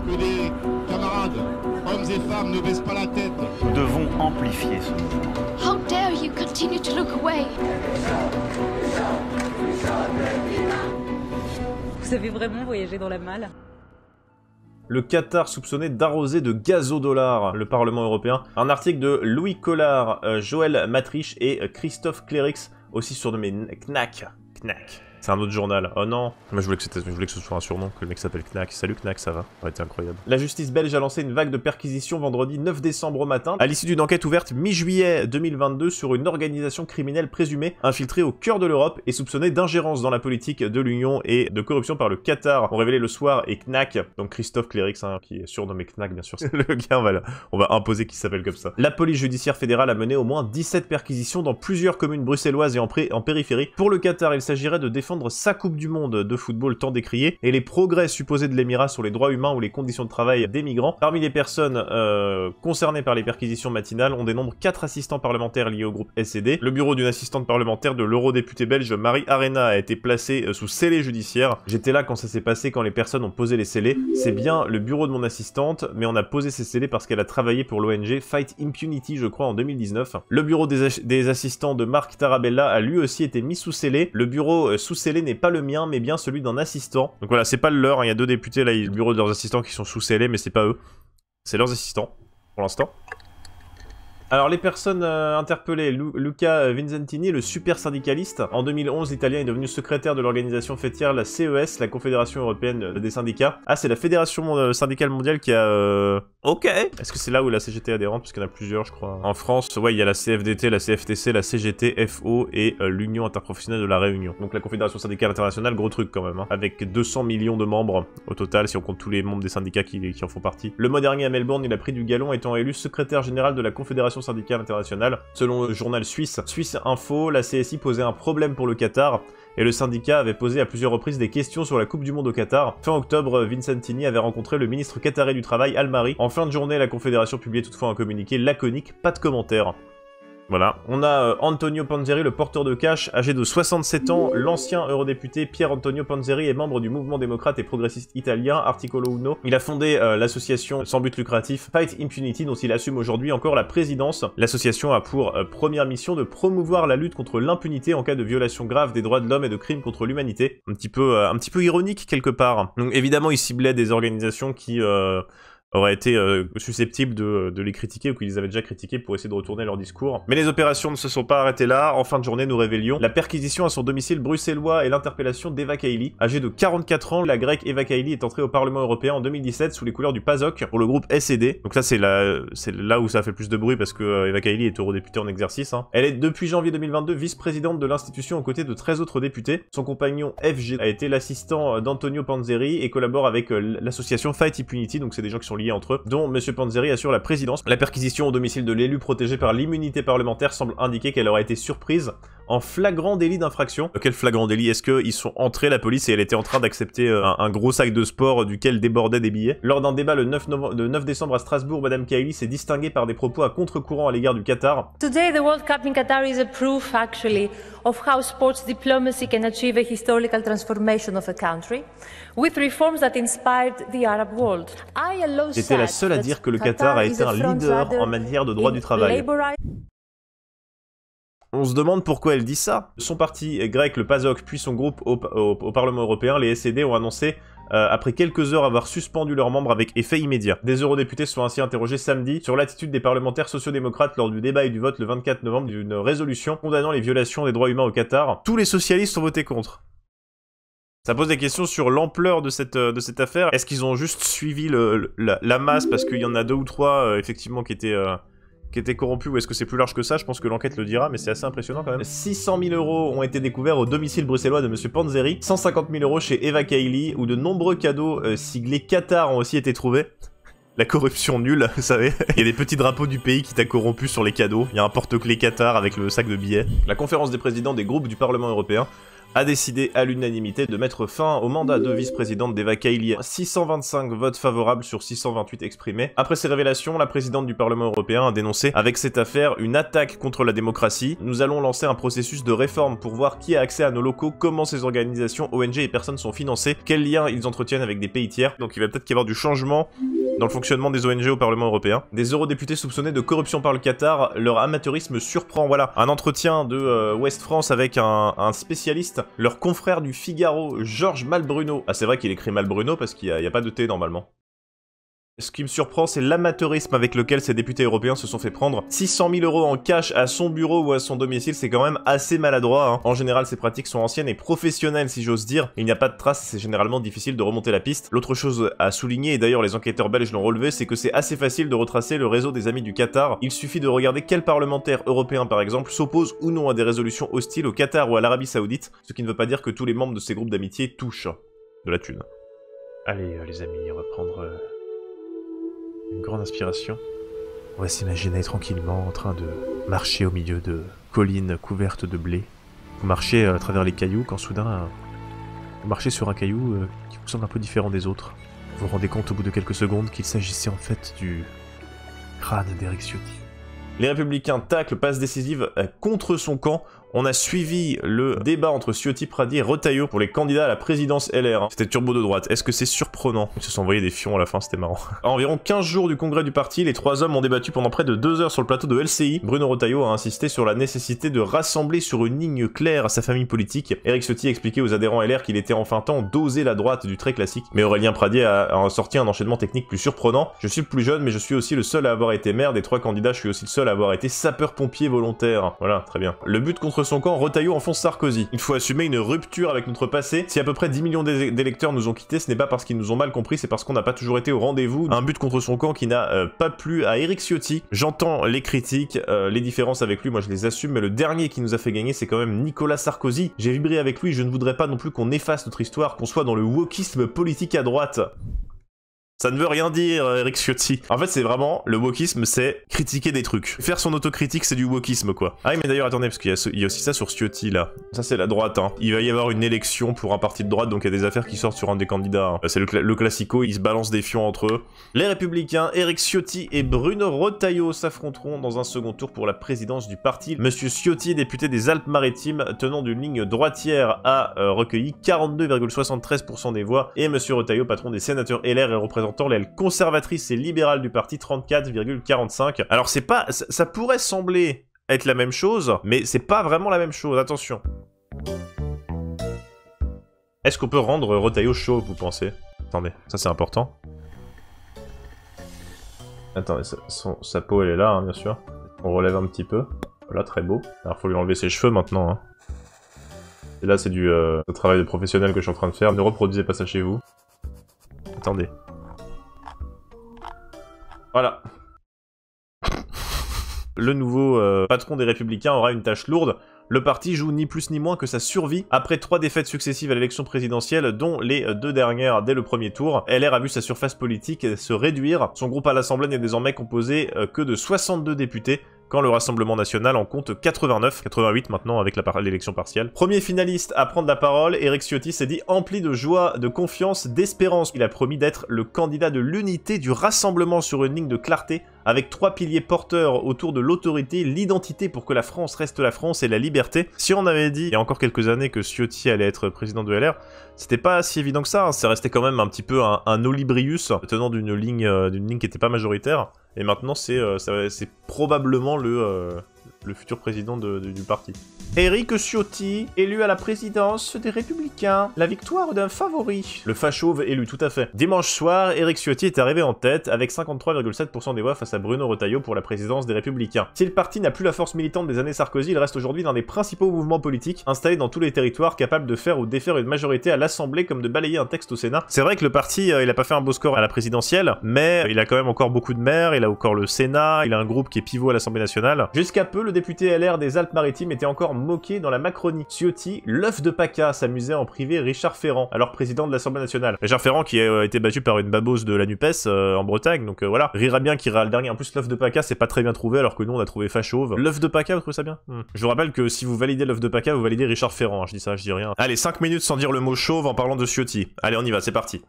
que des camarades, hommes et femmes, ne baissent pas la tête. Nous devons amplifier ce mouvement. How dare you continue to look away? Vous avez vraiment voyagé dans la malle? Le Qatar soupçonné d'arroser de gazodollars le Parlement européen. Un article de Louis Collard, Joël Matriche et Christophe Clérix, aussi surnommé Knack. Knack. C'est un autre journal. Oh non. Moi je voulais que ce soit un surnom, que le mec s'appelle Knack. Salut Knack, ça va? Ça aurait été incroyable. La justice belge a lancé une vague de perquisitions vendredi 9 décembre au matin, à l'issue d'une enquête ouverte mi-juillet 2022 sur une organisation criminelle présumée infiltrée au cœur de l'Europe et soupçonnée d'ingérence dans la politique de l'Union et de corruption par le Qatar. On révélé le soir et Knack, donc Christophe Clérix, hein, qui est surnommé Knack bien sûr. Le gars, on va imposer qu'il s'appelle comme ça. La police judiciaire fédérale a mené au moins 17 perquisitions dans plusieurs communes bruxelloises et en périphérie. Pour le Qatar, il s'agirait de défendre sa Coupe du Monde de football tant décriée et les progrès supposés de l'Émirat sur les droits humains ou les conditions de travail des migrants. Parmi les personnes concernées par les perquisitions matinales, on dénombre 4 assistants parlementaires liés au groupe SED. Le bureau d'une assistante parlementaire de l'eurodéputée belge Marie Arena a été placé sous scellé judiciaire. J'étais là quand ça s'est passé, quand les personnes ont posé les scellés. C'est bien le bureau de mon assistante, mais on a posé ces scellés parce qu'elle a travaillé pour l'ONG Fight Impunity, je crois, en 2019. Le bureau des assistants de Marc Tarabella a lui aussi été mis sous scellé. Le bureau sous scellé n'est pas le mien, mais bien celui d'un assistant. Donc voilà, c'est pas le leur, hein. Il y a 2 députés, là, il y a le bureau de leurs assistants qui sont sous scellés, mais c'est pas eux. C'est leurs assistants, pour l'instant. Alors les personnes interpellées, Luca Vincentini, le super syndicaliste. En 2011, l'Italien est devenu secrétaire de l'organisation fêtière, la CES, la Confédération Européenne des Syndicats. Ah, c'est la Fédération Syndicale Mondiale qui a... Ok. Est-ce que c'est là où la CGT est adhérente? Parce qu'il y en a plusieurs, je crois. En France, ouais, il y a la CFDT, la CFTC, la CGT, FO et l'Union Interprofessionnelle de la Réunion. Donc la Confédération Syndicale Internationale, gros truc quand même, hein. Avec 200 millions de membres au total, si on compte tous les membres des syndicats qui en font partie. Le mois dernier à Melbourne, il a pris du galon étant élu secrétaire général de la Confédération syndicale internationale. Selon le journal suisse Info, la CSI posait un problème pour le Qatar et le syndicat avait posé à plusieurs reprises des questions sur la Coupe du Monde au Qatar. Fin octobre, Vincentini avait rencontré le ministre qatarien du Travail, Al-Mari. En fin de journée, la Confédération publiait toutefois un communiqué laconique, pas de commentaires. Voilà. On a Antonio Panzeri, le porteur de cash, âgé de 67 ans. L'ancien eurodéputé Pier Antonio Panzeri est membre du mouvement démocrate et progressiste italien Articolo Uno. Il a fondé l'association sans but lucratif Fight Impunity, dont il assume aujourd'hui encore la présidence. L'association a pour première mission de promouvoir la lutte contre l'impunité en cas de violation grave des droits de l'homme et de crimes contre l'humanité. Un petit peu ironique quelque part. Donc évidemment, il ciblait des organisations qui... auraient été susceptibles de les critiquer ou qu'ils les avaient déjà critiqués pour essayer de retourner leur discours. Mais les opérations ne se sont pas arrêtées là. En fin de journée, nous révélions la perquisition à son domicile bruxellois et l'interpellation d'Eva Kaili. Âgée de 44 ans, la grecque Eva Kaili est entrée au Parlement européen en 2017 sous les couleurs du PASOK pour le groupe SED. Donc ça, c'est là où ça a fait le plus de bruit parce que Eva Kaili est eurodéputée en exercice, hein. Elle est depuis janvier 2022 vice-présidente de l'institution aux côtés de 13 autres députés. Son compagnon FG a été l'assistant d'Antonio Panzeri et collabore avec l'association Fight Impunity, donc c'est des gens qui sont liés entre eux, dont M. Panzeri assure la présidence. La perquisition au domicile de l'élu protégé par l'immunité parlementaire semble indiquer qu'elle aurait été surprise en flagrant délit d'infraction. Quel flagrant délit? Est-ce qu'ils sont entrés, la police, et elle était en train d'accepter un gros sac de sport duquel débordaient des billets? Lors d'un débat le 9 décembre à Strasbourg, Madame Kaili s'est distinguée par des propos à contre-courant à l'égard du Qatar. Today, the World Cup in Qatar is a proof, actually, of how sports diplomacy can achieve a historical transformation of a country, with reforms that inspired the Arab world. J'étais la seule à dire que le Qatar a été un leader en matière de droit du travail. On se demande pourquoi elle dit ça. Son parti grec, le PASOK, puis son groupe au Parlement européen, les SED, ont annoncé après quelques heures avoir suspendu leurs membres avec effet immédiat. Des eurodéputés sont ainsi interrogés samedi sur l'attitude des parlementaires sociodémocrates lors du débat et du vote le 24 novembre d'une résolution condamnant les violations des droits humains au Qatar. Tous les socialistes ont voté contre. Ça pose des questions sur l'ampleur de cette affaire. Est-ce qu'ils ont juste suivi la masse parce qu'il y en a 2 ou 3 effectivement qui étaient corrompus, ou est-ce que c'est plus large que ça? Je pense que l'enquête le dira, mais c'est assez impressionnant quand même. 600 000 € ont été découverts au domicile bruxellois de M. Panzeri, 150 000 € chez Eva Kaili, où de nombreux cadeaux siglés Qatar ont aussi été trouvés. La corruption nulle, vous savez. Il y a des petits drapeaux du pays qui t'a corrompu sur les cadeaux. Il y a un porte-clés Qatar avec le sac de billets. La conférence des présidents des groupes du Parlement européen a décidé à l'unanimité de mettre fin au mandat de vice-présidente d'Eva Kaili. 625 votes favorables sur 628 exprimés. Après ces révélations, la présidente du Parlement européen a dénoncé avec cette affaire une attaque contre la démocratie. Nous allons lancer un processus de réforme pour voir qui a accès à nos locaux, comment ces organisations, ONG et personnes sont financées, quels liens ils entretiennent avec des pays tiers. Donc il va peut-être y avoir du changement dans le fonctionnement des ONG au Parlement européen. Des eurodéputés soupçonnés de corruption par le Qatar, leur amateurisme surprend. Voilà, un entretien de Ouest France avec un spécialiste, leur confrère du Figaro, Georges Malbruno. Ah c'est vrai qu'il écrit Malbruno parce qu'il n'y a pas de T normalement. Ce qui me surprend, c'est l'amateurisme avec lequel ces députés européens se sont fait prendre. 600 000 € en cash à son bureau ou à son domicile, c'est quand même assez maladroit, hein. En général, ces pratiques sont anciennes et professionnelles, si j'ose dire. Il n'y a pas de traces, c'est généralement difficile de remonter la piste. L'autre chose à souligner, et d'ailleurs les enquêteurs belges l'ont relevé, c'est que c'est assez facile de retracer le réseau des amis du Qatar. Il suffit de regarder quel parlementaire européen, par exemple, s'oppose ou non à des résolutions hostiles au Qatar ou à l'Arabie Saoudite, ce qui ne veut pas dire que tous les membres de ces groupes d'amitié touchent de la thune. Allez, les amis, on va prendre... une grande inspiration. On va s'imaginer tranquillement en train de marcher au milieu de collines couvertes de blé. Vous marchez à travers les cailloux quand soudain vous marchez sur un caillou qui vous semble un peu différent des autres. Vous vous rendez compte au bout de quelques secondes qu'il s'agissait en fait du crâne d'Eric Ciotti. Les Républicains taclent passe décisive contre son camp. On a suivi le débat entre Ciotti, Pradier et Retailleau pour les candidats à la présidence LR. C'était turbo de droite. Est-ce que c'est surprenant? Ils se sont envoyés des fions à la fin, c'était marrant. À environ 15 jours du congrès du parti, les trois hommes ont débattu pendant près de 2 heures sur le plateau de LCI. Bruno Retailleau a insisté sur la nécessité de rassembler sur une ligne claire sa famille politique. Eric Ciotti a expliqué aux adhérents LR qu'il était enfin temps d'oser la droite du très classique. Mais Aurélien Pradier a sorti un enchaînement technique plus surprenant. Je suis le plus jeune, mais je suis aussi le seul à avoir été maire. Des 3 candidats, je suis aussi le seul à avoir été sapeur-pompier volontaire. Voilà, très bien. Le but contre son camp, Retailleau enfonce Sarkozy. Il faut assumer une rupture avec notre passé. Si à peu près 10 millions d'électeurs nous ont quittés, ce n'est pas parce qu'ils nous ont mal compris, c'est parce qu'on n'a pas toujours été au rendez-vous. Un but contre son camp qui n'a pas plu à Eric Ciotti. J'entends les critiques, les différences avec lui, moi je les assume, mais le dernier qui nous a fait gagner, c'est quand même Nicolas Sarkozy. J'ai vibré avec lui, je ne voudrais pas non plus qu'on efface notre histoire, qu'on soit dans le wokisme politique à droite. Ça ne veut rien dire, Eric Ciotti. En fait, c'est vraiment, le wokisme, c'est critiquer des trucs. Faire son autocritique, c'est du wokisme, quoi. Ah oui, mais d'ailleurs, attendez, parce qu'il y a aussi ça sur Ciotti, là. Ça, c'est la droite, hein. Il va y avoir une élection pour un parti de droite, donc il y a des affaires qui sortent sur un des candidats, hein. C'est le classico, ils se balancent des fions entre eux. Les Républicains, Eric Ciotti et Bruno Retailleau s'affronteront dans un second tour pour la présidence du parti. Monsieur Ciotti, député des Alpes-Maritimes, tenant d'une ligne droitière, a recueilli 42,73% des voix, et Monsieur Retailleau, patron des sénateurs LR et représentant l'aile conservatrice et libérale du parti, 34,45. Alors c'est pas... ça pourrait sembler être la même chose, mais c'est pas vraiment la même chose, attention. Est-ce qu'on peut rendre Retailleau chaud, vous pensez? Attendez, ça c'est important. Attendez, sa peau elle est là, hein, bien sûr. On relève un petit peu. Voilà, très beau. Alors faut lui enlever ses cheveux maintenant, hein. Et là c'est du travail de professionnel que je suis en train de faire. Ne reproduisez pas ça chez vous. Attendez. Voilà. Le nouveau patron des Républicains aura une tâche lourde. Le parti joue ni plus ni moins que sa survie. Après 3 défaites successives à l'élection présidentielle, dont les 2 dernières dès le premier tour, LR a vu sa surface politique se réduire. Son groupe à l'Assemblée n'est désormais composé que de 62 députés, quand le Rassemblement National en compte 89, 88 maintenant avec l'élection partielle. Premier finaliste à prendre la parole, Eric Ciotti s'est dit empli de joie, de confiance, d'espérance. Il a promis d'être le candidat de l'unité, du rassemblement sur une ligne de clarté, avec 3 piliers porteurs autour de l'autorité, l'identité pour que la France reste la France et la liberté. Si on avait dit il y a encore quelques années que Ciotti allait être président de LR, c'était pas si évident que ça, hein. C'est resté quand même un petit peu un Olibrius, tenant d'une ligne qui était pas majoritaire. Et maintenant, c'est probablement le futur président du parti. Eric Ciotti, élu à la présidence des Républicains. La victoire d'un favori. Le fachauve élu, tout à fait. Dimanche soir, Eric Ciotti est arrivé en tête avec 53,7% des voix face à Bruno Retailleau pour la présidence des Républicains. Si le parti n'a plus la force militante des années Sarkozy, il reste aujourd'hui l'un des principaux mouvements politiques installés dans tous les territoires, capables de faire ou défaire une majorité à l'Assemblée comme de balayer un texte au Sénat. C'est vrai que le parti, il a pas fait un beau score à la présidentielle, mais il a quand même encore beaucoup de maires, il a encore le Sénat, il a un groupe qui est pivot à l'Assemblée nationale. Jusqu'à peu, le député LR des Alpes-Maritimes était encore moqué dans la Macronie. Ciotti, l'œuf de Paca, s'amusait en privé Richard Ferrand, alors président de l'Assemblée nationale. Richard Ferrand qui a été battu par une babose de la NUPES en Bretagne, donc voilà. Rira bien qui rira le dernier. En plus, l'œuf de Paca, c'est pas très bien trouvé, alors que nous, on a trouvé Fachauve. L'œuf de Paca, vous trouvez ça bien? Je vous rappelle que si vous validez l'œuf de Paca, vous validez Richard Ferrand. Je dis ça, je dis rien. Allez, 5 minutes sans dire le mot chauve en parlant de Ciotti. Allez, on y va, c'est parti.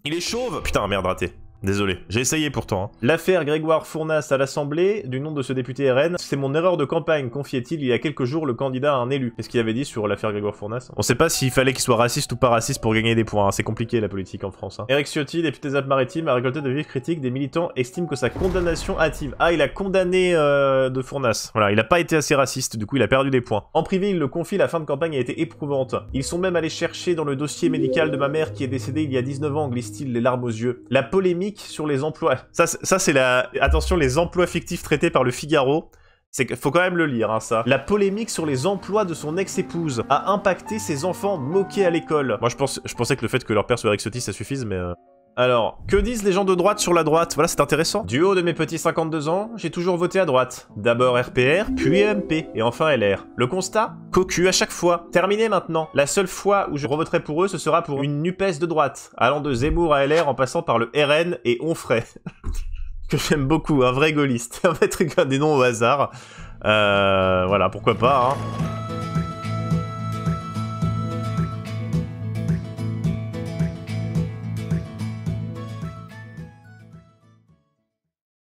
Il est chauve? Putain, merde, raté. Désolé, j'ai essayé pourtant. L'affaire Grégoire Fournas à l'Assemblée, du nom de ce député RN, c'est mon erreur de campagne, confiait-il il y a quelques jours le candidat à un élu. Qu'est-ce qu'il avait dit sur l'affaire Grégoire Fournas? On sait pas s'il fallait qu'il soit raciste ou pas raciste pour gagner des points, hein. C'est compliqué la politique en France. Éric Ciotti, député des Alpes-Maritimes, a récolté de vives critiques des militants, estiment que sa condamnation hâtive. Ah, il a condamné de Fournas. Voilà, il a pas été assez raciste, du coup il a perdu des points. En privé, il le confie, la fin de campagne a été éprouvante. Ils sont même allés chercher dans le dossier médical de ma mère qui est décédée il y a 19 ans, glisse-t-il les larmes aux yeux. La polémique sur les emplois. Ça c'est la... Attention, les emplois fictifs traités par le Figaro. C'est qu'il faut quand même le lire, hein, ça. La polémique sur les emplois de son ex-épouse a impacté ses enfants moqués à l'école. Moi, je pensais que le fait que leur père soit Éric Ciotti, ça suffise, mais... Alors, que disent les gens de droite sur la droite? Voilà, c'est intéressant. Du haut de mes petits 52 ans, j'ai toujours voté à droite. D'abord RPR, puis MP, et enfin LR. Le constat? Cocu à chaque fois. Terminé maintenant. La seule fois où je revoterai pour eux, ce sera pour une NUPES de droite, allant de Zemmour à LR en passant par le RN et Onfray. Que j'aime beaucoup, un vrai gaulliste. On va mettre des noms au hasard. Voilà, pourquoi pas, hein.